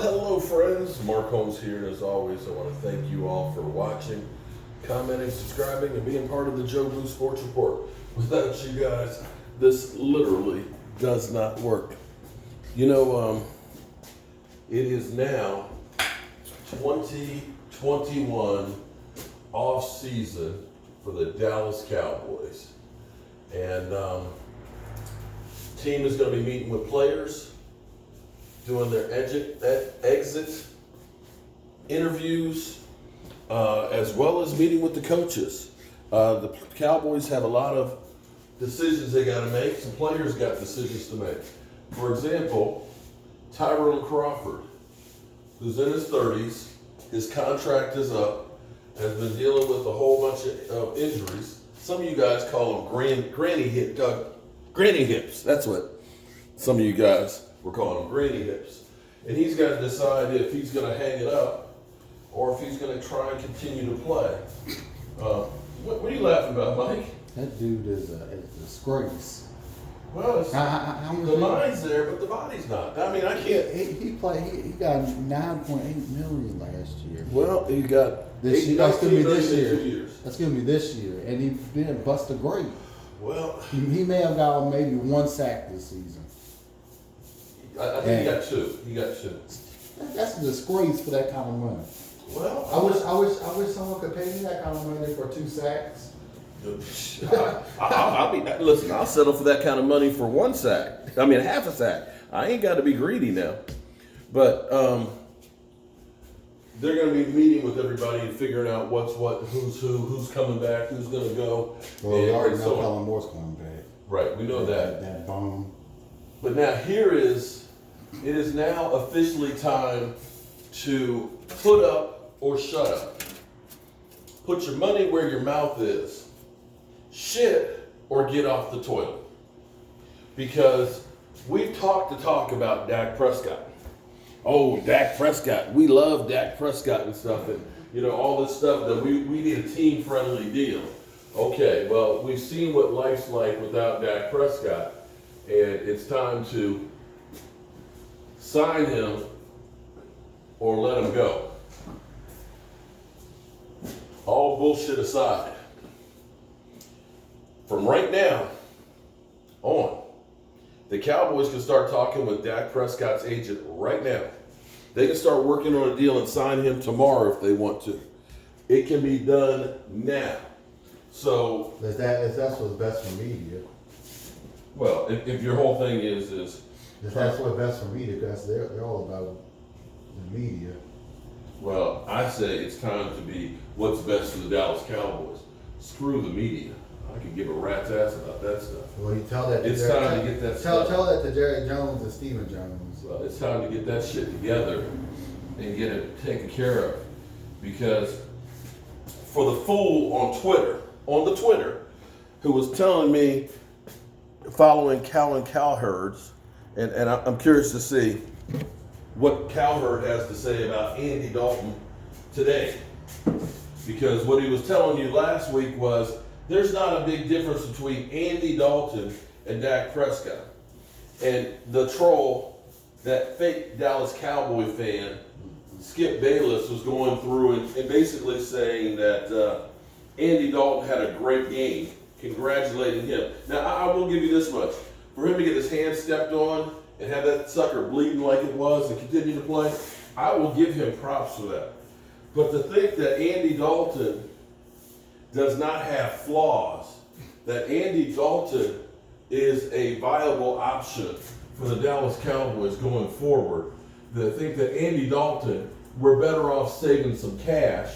hello, friends. Mark Holmes here, and as always, I want to thank you all for watching, commenting, subscribing, and being part of the Joe Blue Sports Report. Without you guys, this literally does not work. You know, it is now 2021 off season for the Dallas Cowboys, and team is going to be meeting with players, doing their exit interviews, as well as meeting with the coaches. The Cowboys have a lot of decisions they got to make. Some players got decisions to make. For example, Tyrone Crawford, who's in his 30s, his contract is up, has been dealing with a whole bunch of injuries. Some of you guys call them granny hips. That's what some of you guys were calling them, granny hips. And he's got to decide if he's going to hang it up or if he's going to try and continue to play. What are you laughing about, Mike? That dude is a disgrace. Well, the mind's there, but the body's not. I mean, I can't. He got 9.8 million last year. Well, he got this year. That's gonna be this year. 2 years. That's gonna be this year, and he didn't bust a great. Well, he may have got maybe one sack this season. I think he got two. He got two. That's a disgrace for that kind of money. Well, I wish someone could pay me that kind of money for 2 sacks. Listen, I'll settle for that kind of money for one sack. I mean, half a sack. I ain't got to be greedy now. But they're going to be meeting with everybody and figuring out what's what, who's who, who's coming back, who's going to go. Well, we already know Kellen Moore's coming back. Right, we know that. That bum. But now it is now officially time to put up or shut up. Put your money where your mouth is. Shit or get off the toilet. Because we've talked about Dak Prescott. Oh, Dak Prescott. We love Dak Prescott and stuff. And, you know, all this stuff that we need a team-friendly deal. Okay, well, we've seen what life's like without Dak Prescott. And it's time to sign him or let him go. All bullshit aside. From right now on, the Cowboys can start talking with Dak Prescott's agent right now. They can start working on a deal and sign him tomorrow if they want to. It can be done now. So if that's what's best for media. Well, if your whole thing is if that's what's best for media, because they're all about the media. Well, I say it's time to be what's best for the Dallas Cowboys. Screw the media. I could give a rat's ass about that stuff. Well, you tell that. It's time to get that stuff. Tell that to Jerry Jones and Stephen Jones. Well, it's time to get that shit together and get it taken care of. Because for the fool on the Twitter, who was telling me, following Calvin Cowherd's, and I'm curious to see what Cowherd has to say about Andy Dalton today. Because what he was telling you last week was, there's not a big difference between Andy Dalton and Dak Prescott. And the troll, that fake Dallas Cowboy fan, Skip Bayless, was going through and basically saying that Andy Dalton had a great game, congratulating him. Now, I will give you this much. For him to get his hand stepped on and have that sucker bleeding like it was and continue to play, I will give him props for that. But to think that Andy Dalton does not have flaws, that Andy Dalton is a viable option for the Dallas Cowboys going forward, that think that Andy Dalton, we're better off saving some cash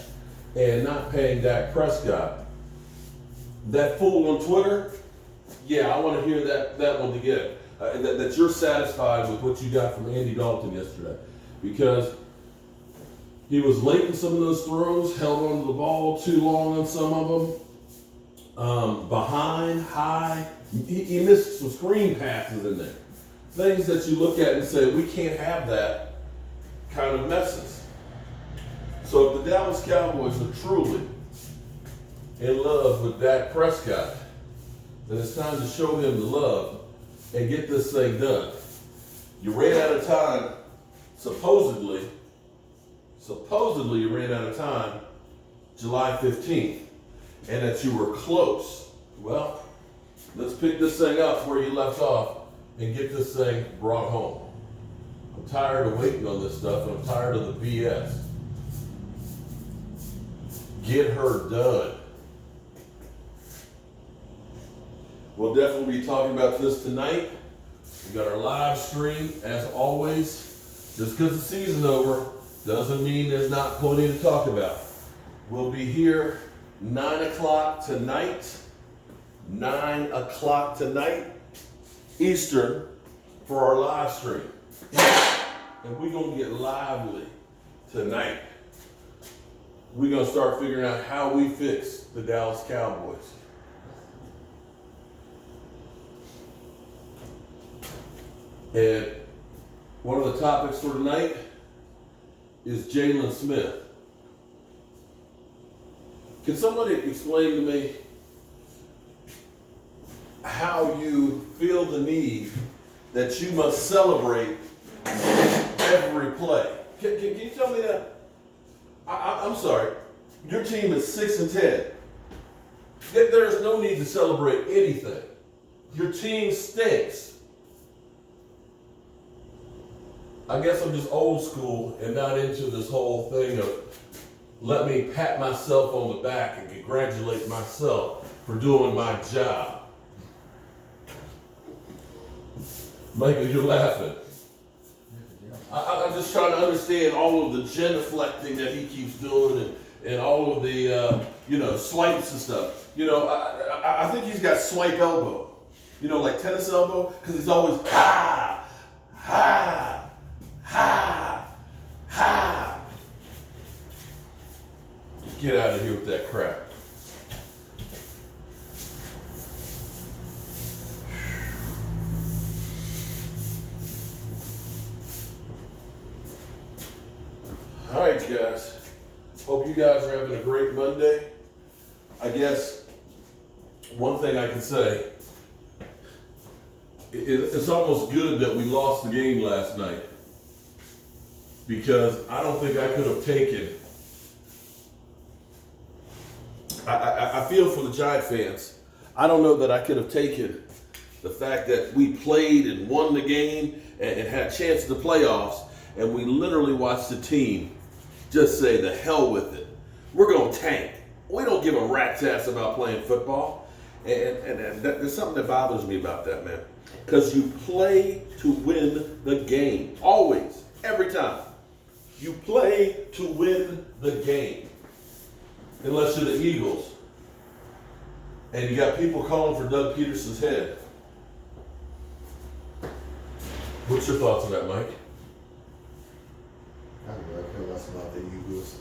and not paying Dak Prescott. That fool on Twitter, yeah, I want to hear that one again. That you're satisfied with what you got from Andy Dalton yesterday. Because he was late in some of those throws, held onto the ball too long on some of them. Behind, high. He missed some screen passes in there. Things that you look at and say, we can't have that kind of messes. So if the Dallas Cowboys are truly in love with Dak Prescott, then it's time to show him the love and get this thing done. You ran out of time supposedly you ran out of time July 15th, and that you were close. Well, let's pick this thing up where you left off and get this thing brought home. I'm tired of waiting on this stuff, and I'm tired of the BS. Get her done. We'll definitely be talking about this tonight. We got our live stream, as always. Just because the season's over doesn't mean there's not plenty to talk about. We'll be here 9 o'clock tonight. 9 o'clock tonight, Eastern, for our live stream. And we're going to get lively tonight. We're going to start figuring out how we fix the Dallas Cowboys. And one of the topics for tonight is Jalen Smith. Can somebody explain to me how you feel the need that you must celebrate every play? Can you tell me that? I'm sorry. Your team is 6-10. There's no need to celebrate anything. Your team stinks. I guess I'm just old school and not into this whole thing of let me pat myself on the back and congratulate myself for doing my job. Michael, you're laughing. I'm just trying to understand all of the genuflecting that he keeps doing and all of the, swipes and stuff. I think he's got swipe elbow. Like tennis elbow, because he's always ha, ha, ha, ha. Get out of here with that crap. All right, guys. Hope you guys are having a great Monday. I guess one thing I can say, it's almost good that we lost the game last night, because I don't think I could have taken. I feel for the Giant fans. I don't know that I could have taken the fact that we played and won the game and had a chance at the playoffs, and we literally watched the team just say, the hell with it. We're going to tank. We don't give a rat's ass about playing football. And there's something that bothers me about that, man. Because you play to win the game. Always. Every time. You play to win the game. Unless you're the Eagles. And you got people calling for Doug Peterson's head. What's your thoughts on that, Mike? I feel less about the Eagles.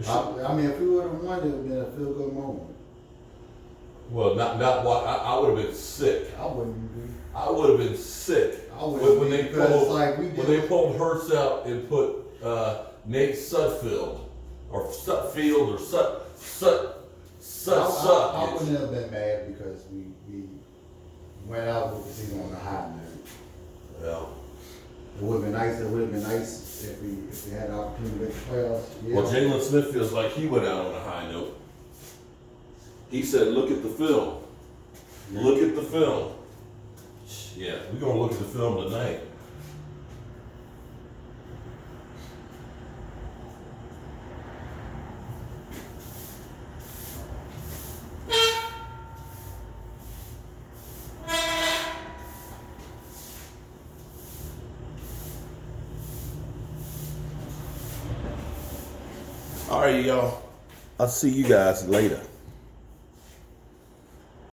I mean, if we would have won, it would have been a feel-good moment. Well, not what I would have been sick. I wouldn't be. I would have been sick when they pulled Hurts out and put Nate Sudfeld or Sutfield or Sut. I wouldn't have been mad because we went out with the season on a high note. Well, it would have been nice. It would have been nice if we had the opportunity to make the playoffs. Yeah. Well, Jalen Smith feels like he went out on a high note. He said, "Look at the film. Look at the film." Yeah, we're gonna look at the film tonight. All right, y'all. I'll see you guys later.